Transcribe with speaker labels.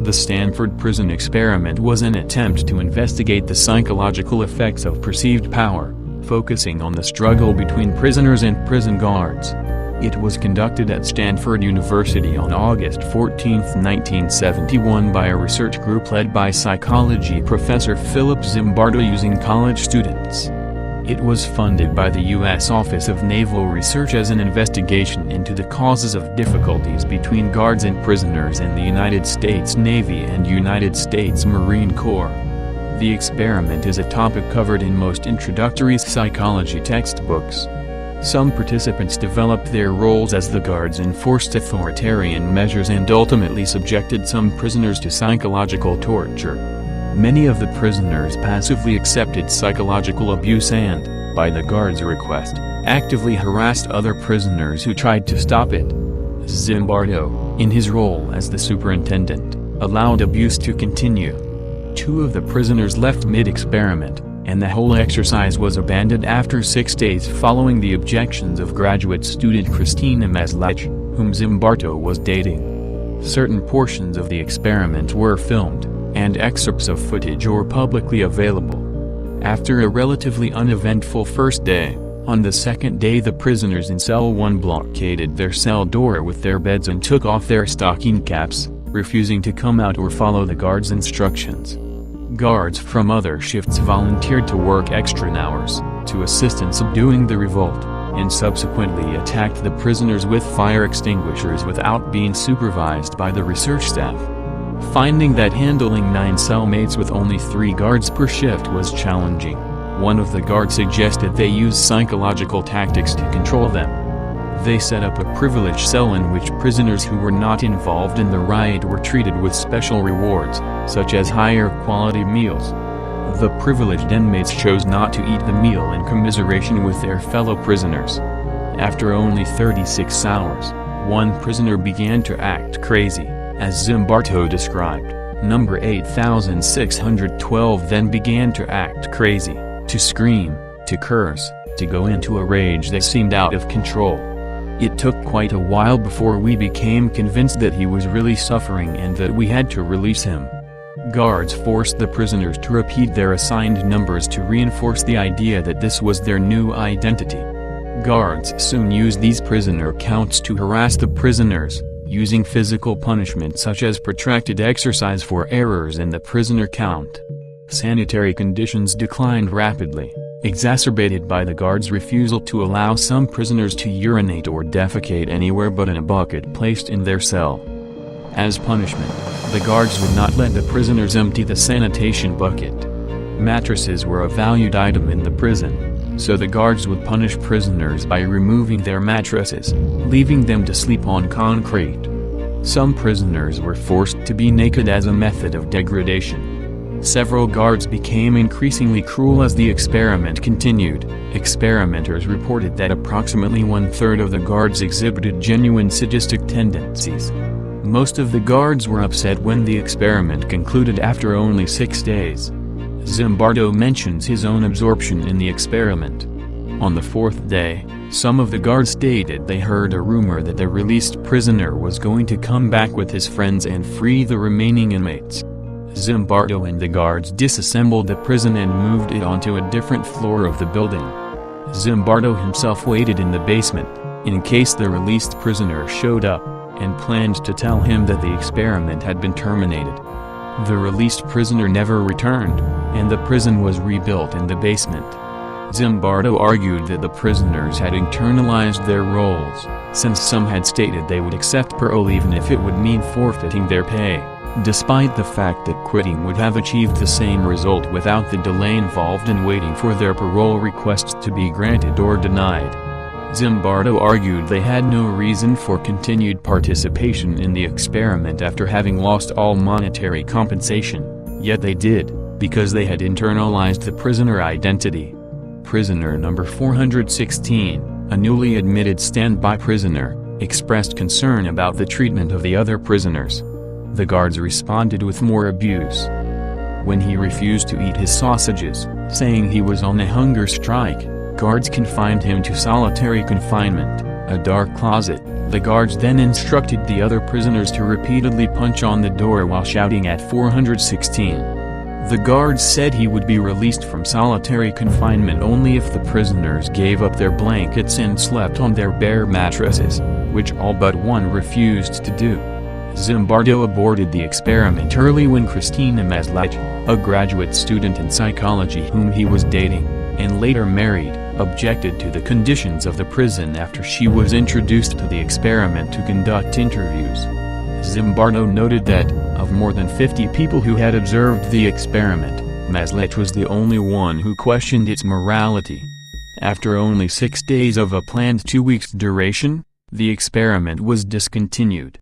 Speaker 1: The Stanford prison experiment was an attempt to investigate the psychological effects of perceived power, focusing on the struggle between prisoners and prison guards. It was conducted at Stanford University on August 14, 1971 by a research group led by psychology professor Philip Zimbardo using college students. It was funded by the U.S. Office of Naval Research as an investigation into the causes of difficulties between guards and prisoners in the United States Navy and United States Marine Corps. The experiment is a topic covered in most introductory psychology textbooks. Some participants developed their roles as the guards enforced authoritarian measures and ultimately subjected some prisoners to psychological torture. Many of the prisoners passively accepted psychological abuse and, by the guards' request, actively harassed other prisoners who tried to stop it. Zimbardo, in his role as the superintendent, allowed abuse to continue. 2 of the prisoners left mid-experiment, and the whole exercise was abandoned after 6 days following the objections of graduate student Christina Maslach, whom Zimbardo was dating. Certain portions of the experiment were filmed, and excerpts of footage are publicly available. After a relatively uneventful first day, on the second day the prisoners in Cell 1 blockaded their cell door with their beds and took off their stocking caps, refusing to come out or follow the guards' instructions. Guards from other shifts volunteered to work extra hours, to assist in subduing the revolt, and subsequently attacked the prisoners with fire extinguishers without being supervised by the research staff. Finding that handling 9 cellmates with only 3 guards per shift was challenging, one of the guards suggested they use psychological tactics to control them. They set up a privileged cell in which prisoners who were not involved in the riot were treated with special rewards, such as higher quality meals. The privileged inmates chose not to eat the meal in commiseration with their fellow prisoners. After only 36 hours, one prisoner began to act crazy, as Zimbardo described. Number 8612 then began to act crazy, to scream, to curse, to go into a rage that seemed out of control. It took quite a while before we became convinced that he was really suffering and that we had to release him. Guards forced the prisoners to repeat their assigned numbers to reinforce the idea that this was their new identity. Guards soon used these prisoner counts to harass the prisoners, using physical punishment such as protracted exercise for errors in the prisoner count. Sanitary conditions declined rapidly, exacerbated by the guards' refusal to allow some prisoners to urinate or defecate anywhere but in a bucket placed in their cell. As punishment, the guards would not let the prisoners empty the sanitation bucket. Mattresses were a valued item in the prison, so the guards would punish prisoners by removing their mattresses, leaving them to sleep on concrete. Some prisoners were forced to be naked as a method of degradation. Several guards became increasingly cruel as the experiment continued. Experimenters reported that approximately 1/3 of the guards exhibited genuine sadistic tendencies. Most of the guards were upset when the experiment concluded after only 6 days. Zimbardo mentions his own absorption in the experiment. On the 4th day, some of the guards stated they heard a rumor that the released prisoner was going to come back with his friends and free the remaining inmates. Zimbardo and the guards disassembled the prison and moved it onto a different floor of the building. Zimbardo himself waited in the basement, in case the released prisoner showed up, and planned to tell him that the experiment had been terminated. The released prisoner never returned, and the prison was rebuilt in the basement. Zimbardo argued that the prisoners had internalized their roles, since some had stated they would accept parole even if it would mean forfeiting their pay, despite the fact that quitting would have achieved the same result without the delay involved in waiting for their parole requests to be granted or denied. Zimbardo argued they had no reason for continued participation in the experiment after having lost all monetary compensation, yet they did, because they had internalized the prisoner identity. Prisoner number 416, a newly admitted standby prisoner, expressed concern about the treatment of the other prisoners. The guards responded with more abuse. When he refused to eat his sausages, saying he was on a hunger strike, guards confined him to solitary confinement, a dark closet, The guards then instructed the other prisoners to repeatedly punch on the door while shouting at 416. The guards said he would be released from solitary confinement only if the prisoners gave up their blankets and slept on their bare mattresses, which all but one refused to do. Zimbardo aborted the experiment early when Christina Maslach, a graduate student in psychology whom he was dating, and later married, objected to the conditions of the prison after she was introduced to the experiment to conduct interviews. Zimbardo noted that, of more than 50 people who had observed the experiment, Maslach was the only one who questioned its morality. After only 6 days of a planned 2 weeks duration, the experiment was discontinued.